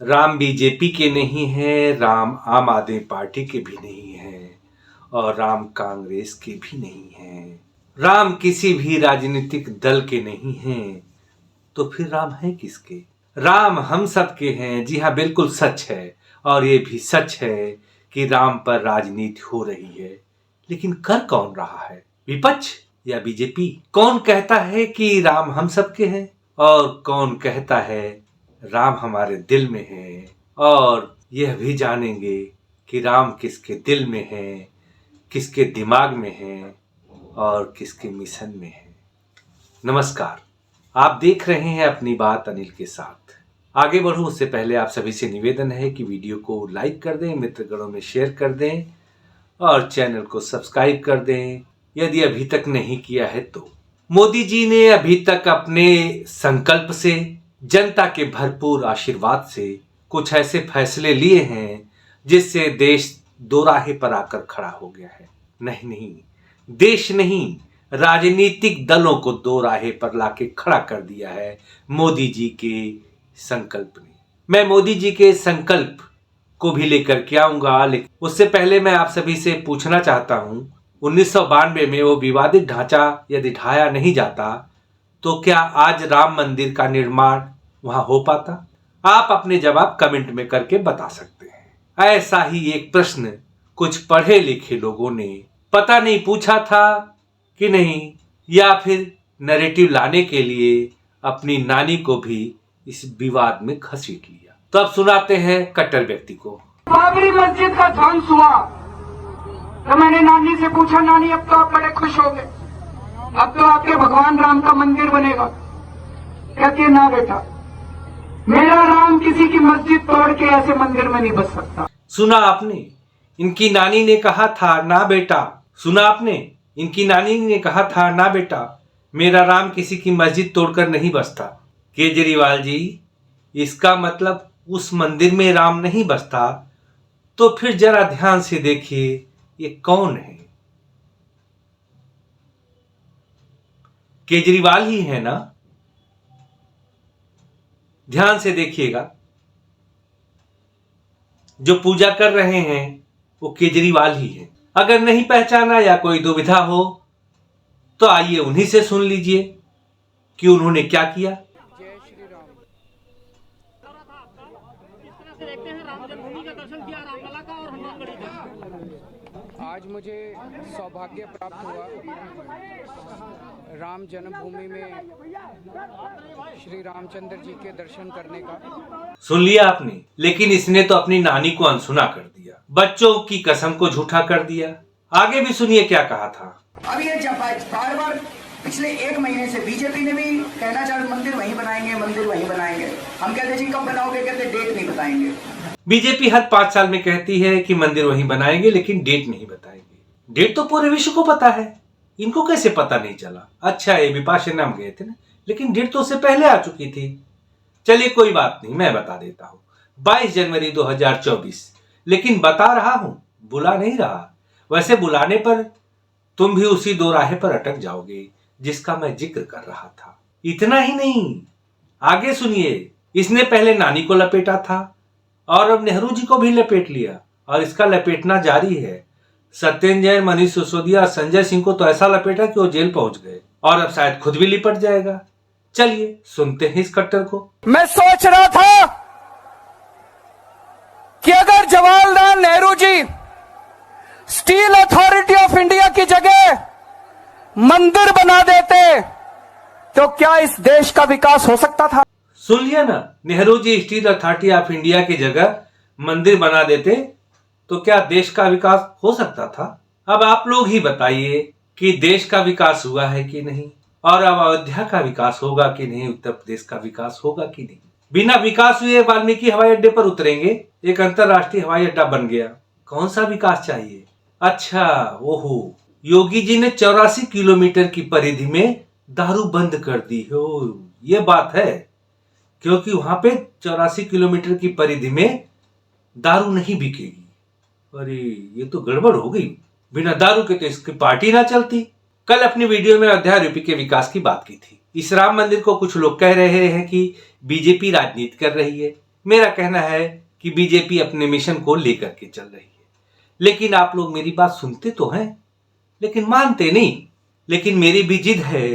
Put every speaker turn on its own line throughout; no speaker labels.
Ram BJP के नहीं हैं, राम आम आदमी पार्टी के भी नहीं हैं और राम कांग्रेस के भी नहीं हैं, राम किसी भी राजनीतिक दल के नहीं हैं, तो फिर राम है किसके? राम हम सब के हैं। जी हाँ, बिल्कुल सच है। और ये भी सच है कि राम पर राजनीति हो रही है, लेकिन कर कौन रहा है? विपक्ष या बीजेपी? कौन कहता है कि राम हम सब के हैं और कौन कहता है राम हमारे दिल में है? और यह भी जानेंगे कि राम किसके दिल में है, किसके दिमाग में है और किसके मिशन में है। नमस्कार, आप देख रहे हैं अपनी बात अनिल के साथ। आगे बढ़ूं उससे पहले आप सभी से निवेदन है कि वीडियो को लाइक कर दें, मित्रगणों में शेयर कर दें और चैनल को सब्सक्राइब कर दें यदि अभी तक नहीं किया है तो। मोदी जी ने अभी तक अपने संकल्प से, जनता के भरपूर आशीर्वाद से कुछ ऐसे फैसले लिए हैं जिससे देश दो राहे पर आकर खड़ा हो गया है। नहीं, देश नहीं, राजनीतिक दलों को दो राहे पर लाके खड़ा कर दिया है मोदी जी के संकल्प ने। मैं मोदी जी के संकल्प को भी लेकर के आऊंगा, लेकिन उससे पहले मैं आप सभी से पूछना चाहता हूं, 1992 में वो विवादित ढांचा यदि ढाया नहीं जाता तो क्या आज राम मंदिर का निर्माण वहां हो पाता? आप अपने जवाब कमेंट में करके बता सकते हैं। ऐसा ही एक प्रश्न कुछ पढ़े लिखे लोगों ने पता नहीं पूछा था कि नहीं, या फिर नैरेटिव लाने के लिए अपनी नानी को भी इस विवाद में घसीट लिया। तो अब सुनाते हैं कट्टर व्यक्ति को।
बाबरी मस्जिद का ध्वंस हुआ तो मैंने नानी से पूछा, नानी अब तो आप बड़े खुश हो गए, अब तो आपके भगवान राम का मंदिर बनेगा। कहती है, ना बेटा, मेरा राम किसी की मस्जिद तोड़ के ऐसे मंदिर में नहीं बस सकता।
सुना आपने, इनकी नानी ने कहा था ना बेटा। सुना आपने, इनकी नानी ने कहा था ना बेटा, मेरा राम किसी की मस्जिद तोड़कर नहीं बसता। केजरीवाल जी, इसका मतलब उस मंदिर में राम नहीं बसता, तो फिर जरा ध्यान से देखिए ये कौन है? केजरीवाल ही है ना? ध्यान से देखिएगा, जो पूजा कर रहे हैं वो केजरीवाल ही है। अगर नहीं पहचाना या कोई दुविधा हो तो आइए उन्हीं से सुन लीजिए कि उन्होंने क्या किया।
जय श्री राम। देखते हैं राम जन्मभूमि का दर्शन किया, रामलला का और हनुमानगढ़ी का। आज मुझे सौभाग्य प्राप्त हुआ राम जन्मभूमि में श्री रामचंद्र जी के दर्शन करने का।
सुन लिया आपने, लेकिन इसने तो अपनी नानी को अनसुना कर दिया, बच्चों की कसम को झूठा कर दिया। आगे भी सुनिए क्या कहा था।
अब ये बार बार पिछले एक महीने से बीजेपी ने भी कहना चालू, मंदिर वहीं बनाएंगे, मंदिर वहीं बनाएंगे। हम कहते जी कब बनाओगे, कहते डेट नहीं बताएंगे। बीजेपी
हर 5 साल में कहती है कि मंदिर वहीं बनाएंगे, लेकिन डेट नहीं बताएंगे। डेट तो पूरे विश्व को पता है, इनको कैसे पता नहीं चला? अच्छा, ये विपाशा नाम गए थे ना, लेकिन डेट तो उससे पहले आ चुकी थी। चलिए कोई बात नहीं, मैं बता देता हूँ, 22 जनवरी 2024। लेकिन बता रहा हूं, बुला नहीं रहा। वैसे बुलाने पर तुम भी उसी दो राहे पर अटक जाओगे जिसका मैं जिक्र कर रहा था। इतना ही नहीं, आगे सुनिए। इसने पहले नानी को लपेटा था और अब नेहरू जी को भी लपेट लिया और इसका लपेटना जारी है। सत्येंद्र जैन, मनीष सिसोदिया, संजय सिंह को तो ऐसा लपेटा कि वो जेल पहुंच गए और अब शायद खुद भी लिपट जाएगा। चलिए सुनते हैं इस कट्टर को।
मैं सोच रहा था कि अगर Jawaharlal Nehru ji steel authority of India की जगह मंदिर बना देते तो क्या इस देश का विकास हो सकता था?
सुन लिया ना, Nehru ji steel authority of India की जगह मंदिर बना देते तो क्या देश का विकास हो सकता था? अब आप लोग ही बताइए कि देश का विकास हुआ है कि नहीं, और अब अयोध्या का विकास होगा कि नहीं, उत्तर प्रदेश का विकास होगा कि नहीं। बिना विकास हुए वाल्मीकि हवाई अड्डे पर उतरेंगे, एक अंतरराष्ट्रीय हवाई अड्डा बन गया। कौन सा विकास चाहिए? अच्छा, ओहो, योगी जी ने 84 किलोमीटर की परिधि में दारू बंद कर दी हो, ये बात है, क्योंकि वहां पे 84 किलोमीटर की परिधि में दारू नहीं बिकेगी। अरे ये तो गड़बड़ हो गई, बिना दारू के तो इसकी पार्टी ना चलती। कल अपनी वीडियो में अयोध्या यूपी के विकास की बात की थी। इस राम मंदिर को कुछ लोग कह रहे हैं कि बीजेपी राजनीति कर रही है, मेरा कहना है कि बीजेपी अपने मिशन को लेकर के चल रही है, लेकिन आप लोग मेरी बात सुनते तो हैं लेकिन मानते नहीं। लेकिन मेरी भी जिद है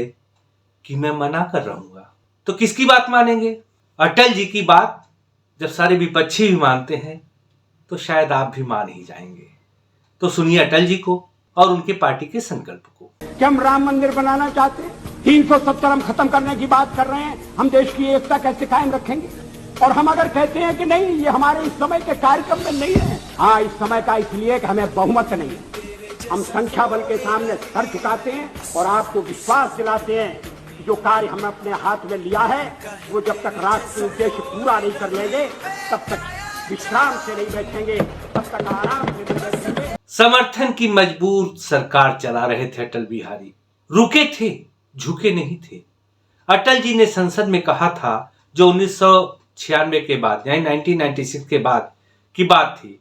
कि मैं मना कर रहूंगा। तो किसकी बात मानेंगे? अटल जी की बात जब सारे विपक्षी भी मानते हैं तो शायद आप भी मान ही जाएंगे। तो सुनिए अटल जी को और उनके पार्टी के संकल्प को।
कि हम राम मंदिर बनाना चाहते हैं, 370 हम खत्म करने की बात कर रहे हैं, हम देश की एकता कैसे कायम रखेंगे? और हम अगर कहते हैं कि नहीं, ये हमारे इस समय के कार्यक्रम में नहीं है, हाँ इस समय का इसलिए कि हमें बहुमत नहीं है। हम संख्या बल के सामने सर झुकाते हैं और आपको विश्वास दिलाते हैं कि जो कार्य हमने अपने हाथ में लिया है वो जब तक राष्ट्र उद्देश्य पूरा नहीं कर लेंगे तब तक विश्राम से नहीं बैठेंगे, तब तक आराम से नहीं बैठेंगे।
समर्थन की मजबूर सरकार चला रहे थे अटल बिहारी, रुके थे, झुके नहीं थे। अटल जी ने संसद में कहा था, जो 1996 के बाद यानी 1996 के बाद की बात थी,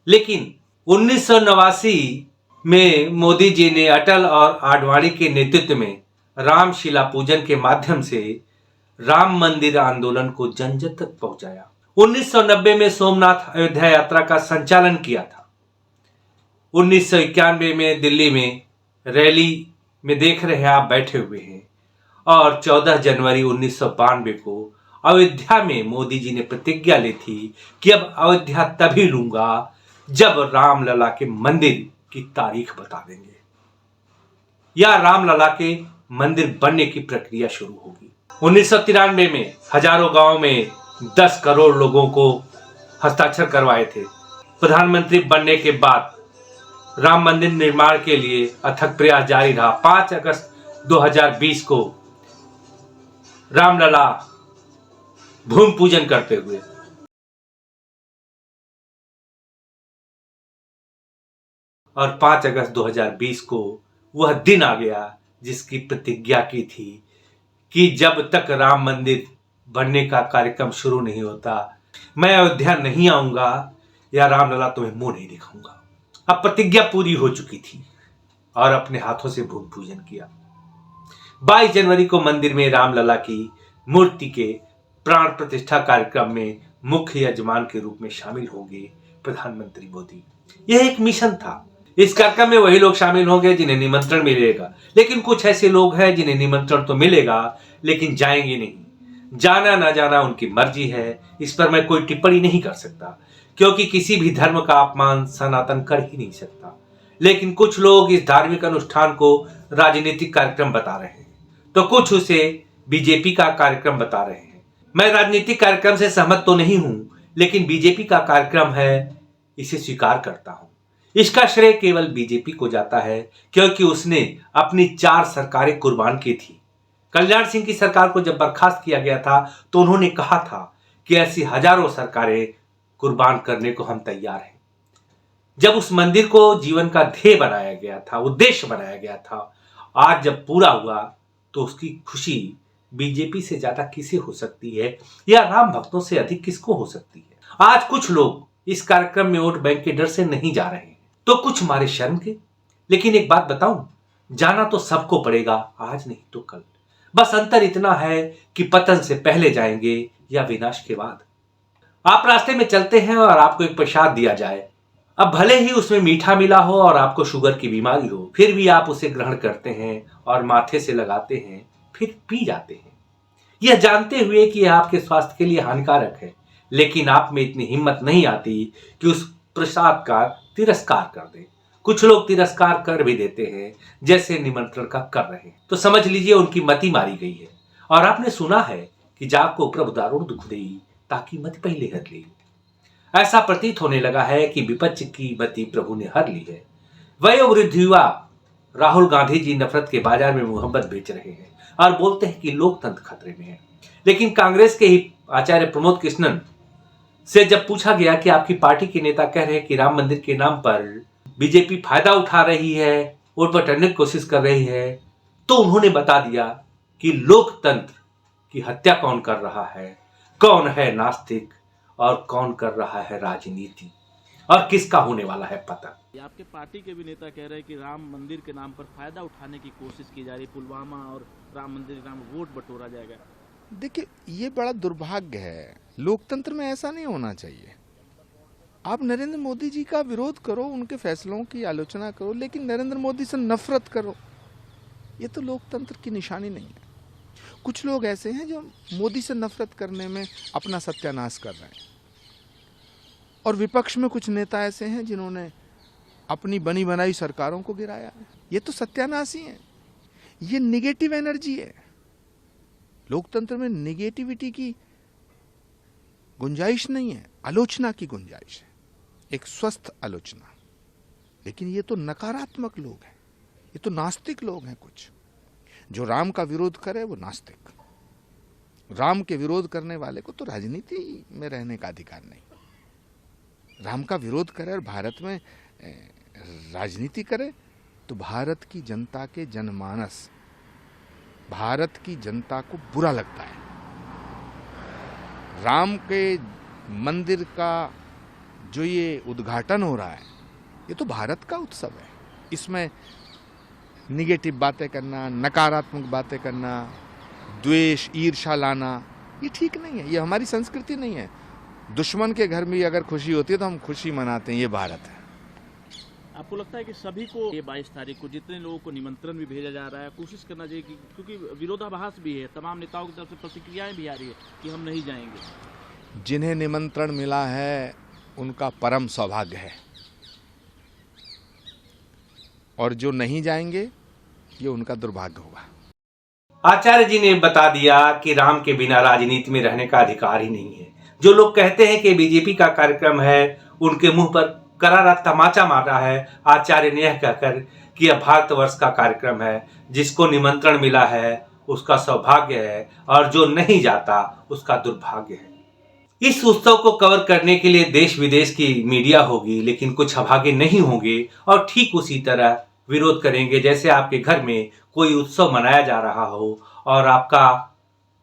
लेकिन 1989 में मोदी जी ने अटल और आडवाणी के नेतृत्व में रामशिला पूजन के माध्यम से राम मंदिर आंदोलन को जन जन तक पहुंचाया। 1990 में सोमनाथ अयोध्या यात्रा का संचालन किया था। 1991 में दिल्ली में रैली में देख रहे हैं आप बैठे हुए हैं। और 14 जनवरी 1992 को अयोध्या में मोदी जी ने प्रतिज्ञा ली थी कि अब अयोध्या तभी लूंगा जब रामलला के मंदिर की तारीख बता देंगे या रामलला के मंदिर बनने की प्रक्रिया शुरू होगी। 1993 में हजारों गांव में 10 करोड़ लोगों को हस्ताक्षर करवाए थे। प्रधानमंत्री बनने के बाद राम मंदिर निर्माण के लिए अथक प्रयास जारी रहा। 5 अगस्त 2020 को रामलला भूमि पूजन करते हुए और 5 अगस्त 2020 को वह दिन आ गया जिसकी प्रतिज्ञा की थी कि जब तक राम मंदिर बनने का कार्यक्रम शुरू नहीं होता मैं अयोध्या नहीं आऊंगा या रामलला तुम्हें मुंह नहीं दिखाऊंगा। अब प्रतिज्ञा पूरी हो चुकी थी और अपने हाथों से भूमि पूजन किया। 22 जनवरी को मंदिर में रामलला की मूर्ति के प्राण प्रतिष्ठा कार्यक्रम में मुख्य यजमान के रूप में शामिल होंगे प्रधानमंत्री मोदी। यह एक मिशन था। इस कार्यक्रम में वही लोग शामिल होंगे जिन्हें निमंत्रण मिलेगा, लेकिन कुछ ऐसे लोग हैं जिन्हें निमंत्रण तो मिलेगा लेकिन जाएंगे नहीं। जाना ना जाना उनकी मर्जी है, इस पर मैं कोई टिप्पणी नहीं कर सकता क्योंकि किसी भी धर्म का अपमान सनातन कर ही नहीं सकता। लेकिन कुछ लोग इस धार्मिक अनुष्ठान को राजनीतिक कार्यक्रम बता रहे हैं तो कुछ उसे बीजेपी का कार्यक्रम बता रहे हैं। मैं राजनीतिक कार्यक्रम से सहमत तो नहीं हूं, लेकिन बीजेपी का कार्यक्रम है, इसे स्वीकार करता हूं। इसका श्रेय केवल बीजेपी को जाता है क्योंकि उसने अपनी 4 सरकारें कुर्बान की थी। कल्याण सिंह की सरकार को जब बर्खास्त किया गया था तो उन्होंने कहा था कि ऐसी हजारों सरकारें कुर्बान करने को हम तैयार हैं। जब उस मंदिर को जीवन का ध्येय बनाया गया था, उद्देश्य बनाया गया था, आज जब पूरा हुआ तो उसकी खुशी बीजेपी से ज्यादा किसे हो सकती है या राम भक्तों से अधिक किसको हो सकती है। आज कुछ लोग इस कार्यक्रम में वोट बैंक के डर से नहीं जा रहे हैं तो कुछ मारे शर्म के। लेकिन एक बात बताऊं, जाना तो सबको पड़ेगा, आज नहीं तो कल। बस अंतर इतना है कि पतन से पहले जाएंगे या विनाश के बाद। आप रास्ते में चलते हैं और आपको एक प्रसाद दिया जाए, अब भले ही उसमें मीठा मिला हो और आपको शुगर की बीमारी हो, फिर भी आप उसे ग्रहण करते हैं और माथे से लगाते हैं, फिर पी जाते हैं, यह जानते हुए कि यह आपके स्वास्थ्य के लिए हानिकारक है। लेकिन आप में इतनी हिम्मत नहीं आती कि उस प्रसाद का तिरस्कार कर दें। कुछ लोग तिरस्कार कर भी देते हैं जैसे निमंत्रण का कर रहे हैं, तो समझ लीजिए उनकी मति मारी गई है। और आपने सुना है कि जाको प्रभु दारुण दुख देई ताकि मति पहले हर ली। ऐसा प्रतीत होने लगा है कि विपक्ष की मति प्रभु ने हर ली है। वयोवृद्ध युवा राहुल गांधी जी नफरत के बाजार में मोहब्बत बेच रहे हैं और बोलते हैं कि लोकतंत्र खतरे में है। लेकिन कांग्रेस के ही आचार्य प्रमोद कृष्णन से जब पूछा गया कि आपकी पार्टी के नेता कह रहे हैं कि राम मंदिर के नाम पर बीजेपी फायदा उठा रही है, वोट बटोरने की कोशिश कर रही है, तो उन्होंने बता दिया कि लोकतंत्र की हत्या कौन कर रहा है, कौन है नास्तिक और कौन कर रहा है राजनीति और किसका होने वाला है पता।
आपके पार्टी के भी नेता कह रहे हैं कि राम मंदिर के नाम पर फायदा उठाने की कोशिश की जा रही, पुलवामा और राम मंदिर के नाम वोट बटोरा जाएगा।
देखिए, ये बड़ा दुर्भाग्य है। लोकतंत्र में ऐसा नहीं होना चाहिए। आप नरेंद्र मोदी जी का विरोध करो, उनके फैसलों की आलोचना करो, लेकिन नरेंद्र मोदी से नफरत करो, ये तो लोकतंत्र की निशानी नहीं है। कुछ लोग ऐसे हैं जो मोदी से नफरत करने में अपना सत्यानाश कर रहे हैं, और विपक्ष में कुछ नेता ऐसे हैं जिन्होंने अपनी बनी बनाई सरकारों को गिराया है। ये तो सत्यानाश ही है, ये निगेटिव एनर्जी है। लोकतंत्र में निगेटिविटी की गुंजाइश नहीं है, आलोचना की गुंजाइश है, एक स्वस्थ आलोचना। लेकिन ये तो नकारात्मक लोग हैं, ये तो नास्तिक लोग हैं। कुछ जो राम का विरोध करे वो नास्तिक। राम के विरोध करने वाले को तो राजनीति में रहने का अधिकार नहीं। राम का विरोध करे और भारत में राजनीति करे तो भारत की जनता के जनमानस, भारत की जनता को बुरा लगता है। राम के मंदिर का जो ये उद्घाटन हो रहा है, ये तो भारत का उत्सव है। इसमें निगेटिव बातें करना, नकारात्मक बातें करना, द्वेष, ईर्ष्या लाना, ये ठीक नहीं है। ये हमारी संस्कृति नहीं है। दुश्मन के घर में अगर खुशी होती है तो हम खुशी मनाते हैं। ये भारत है।
आपको लगता है कि सभी को ये 22 तारीख को जितने लोगों को निमंत्रण भी भेजा जा रहा है, कोशिश करना चाहिए कि, क्योंकि विरोधाभास भी है, तमाम नेताओं की तरफ से प्रतिक्रियाएं भी आ रही है कि हम नहीं जाएंगे।
जिन्हें निमंत्रण मिला है उनका परम सौभाग्य है, और जो नहीं जाएंगे ये उनका दुर्भाग्य होगा।
आचार्य जी ने बता दिया कि राम के बिना राजनीति में रहने का अधिकार ही नहीं है। जो लोग कहते हैं कि बीजेपी का कार्यक्रम है, उनके मुंह पर करारा तमाचा मारा है आचार्य ने यह कहकर कि यह भारतवर्ष का कार्यक्रम है, जिसको निमंत्रण मिला है उसका सौभाग्य है, और जो नहीं जाता उसका दुर्भाग्य है। इस उत्सव को कवर करने के लिए देश विदेश की मीडिया होगी, लेकिन कुछ अभागे नहीं होंगे और ठीक उसी तरह विरोध करेंगे जैसे आपके घर में कोई उत्सव मनाया जा रहा हो और आपका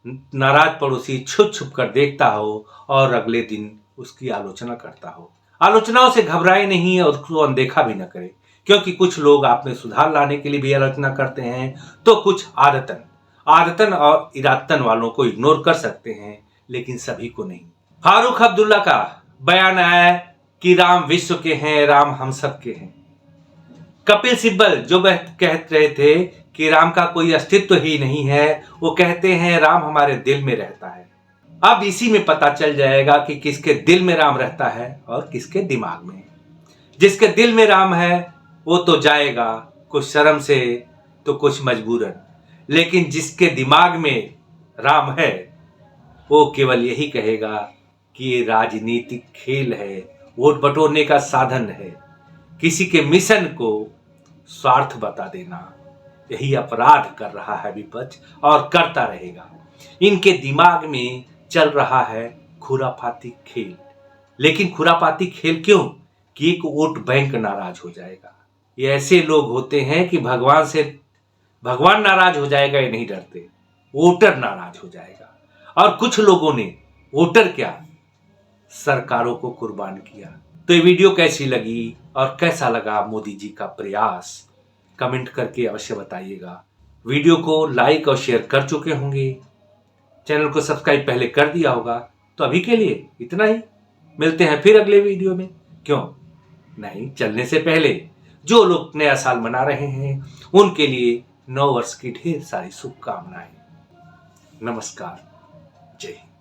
नाराज पड़ोसी छुप छुप कर देखता हो और अगले दिन उसकी आलोचना करता हो। आलोचनाओं से घबराए नहीं और उसको अनदेखा भी न करें, क्योंकि कुछ लोग आप में सुधार लाने के लिए भी आलोचना करते हैं, तो कुछ आदतन और इरादतन वालों को इग्नोर कर सकते हैं, लेकिन सभी को नहीं। फारूक अब्दुल्ला का बयान आया कि राम विश्व के हैं, राम हम सब के हैं। कपिल सिब्बल जो कह रहे थे कि राम का कोई अस्तित्व ही नहीं है, वो कहते हैं राम हमारे दिल में रहता है। अब इसी में पता चल जाएगा कि किसके दिल में राम रहता है और किसके दिमाग में। जिसके दिल में राम है वो तो जाएगा, कुछ शर्म से तो कुछ मजबूरन, लेकिन जिसके दिमाग में राम है वो केवल यही कहेगा कि ये राजनीतिक खेल है, वोट बटोरने का साधन है, किसी के मिशन को स्वार्थ बता देना, यही अपराध कर रहा है विपक्ष और करता रहेगा। इनके दिमाग में चल रहा है खुरापाती खेल। लेकिन खुरापाती खेल क्यों? कि एक वोट बैंक नाराज हो जाएगा। ये ऐसे लोग होते हैं कि भगवान नाराज हो जाएगा ये नहीं डरते, वोटर नाराज हो जाएगा। और कुछ लोगों ने वोटर क्या, सरकारों को कुर्बान किया। तो ये वीडियो कैसी लगी और कैसा लगा मोदी जी का प्रयास, कमेंट करके अवश्य बताइएगा। वीडियो को लाइक और शेयर कर चुके होंगे, चैनल को सब्सक्राइब पहले कर दिया होगा, तो अभी के लिए इतना ही। मिलते हैं फिर अगले वीडियो में। क्यों नहीं, चलने से पहले जो लोग नया साल मना रहे हैं उनके लिए नव वर्ष की ढेर सारी शुभकामनाएं। नमस्कार, जय हिंद।